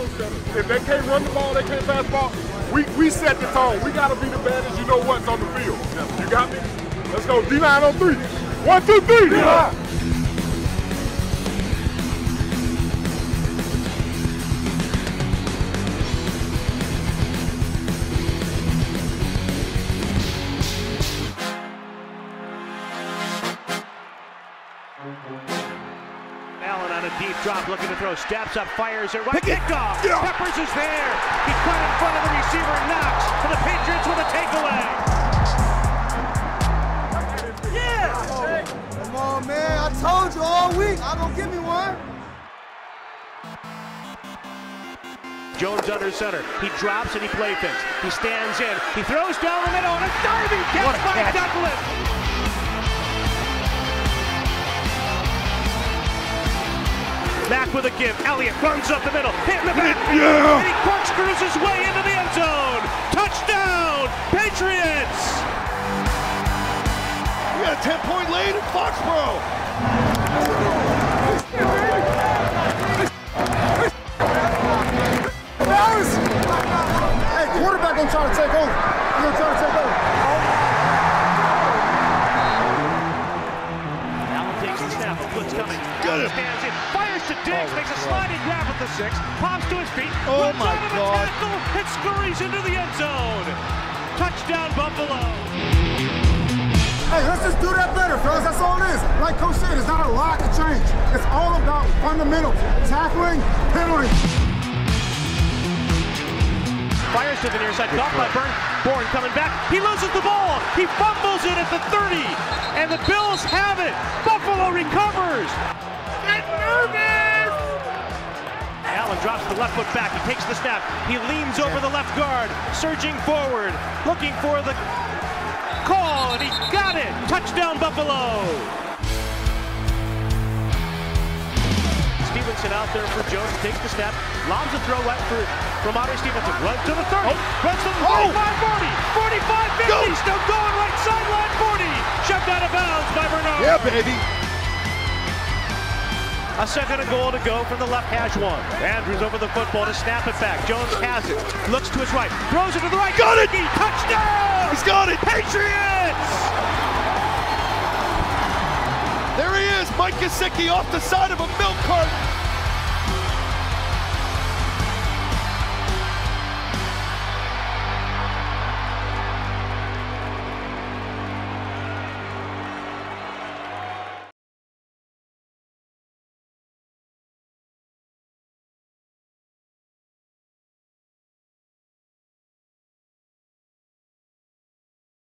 tone setters. If they can't run the ball, they can't pass the ball, we set the tone. We got to be the baddest you know what's on the field. You got me? Let's go. D-line on 3. 1, 2, 3. D-line. Allen on a deep drop, looking to throw, steps up, fires it right, picked off. Peppers is there. He cut in front of the receiver, Knox for the Patriots with a takeaway. Yeah! Come on, man. I told you all week. I'm gonna give me one. Jones under center. He drops and he play fakes. He stands in. He throws down the middle and a diving catch by Douglas. Back with a give. Elliott runs up the middle, hit in the back, and he corkscrews his way into the end zone. Touchdown, Patriots! We got a 10-point lead in Foxborough. Hey, quarterback gonna try to take over. He's gonna try to take over. Allen takes the snap. A blitz coming. Allen stands in. Fires to Diggs. Makes a sliding grab at the 6. Pops to his feet. Oh my God. Tackle, and scurries into the end zone. Touchdown, Buffalo. Hey, let's just do that better, fellas. That's all it is. Like Coach said, it's not a lot to change. It's all about fundamentals. Tackling, penalty. Fires to the near side, caught by Bourne coming back. He loses the ball. He fumbles it at the 30. And the Bills have it. Buffalo recovers. Get nervous! Allen drops the left foot back. He takes the snap. He leans over the left guard, surging forward, looking for the call, and he got it. Touchdown, Buffalo. Stevenson out there for Jones, takes the snap, lobs a throw right for Ramondre Stevenson, runs to the 30, runs to the 45, 40, 45, 50, go. Still going right sideline, 40, shoved out of bounds by Bernard. Yeah, baby. A second and goal to go from the left hash one. Andrews over the football to snap it back. Jones has it, looks to his right, throws it to the right. Got it! Touchdown! He's got it! Patriots! There he is, Mike Gesicki off the side of a milk carton.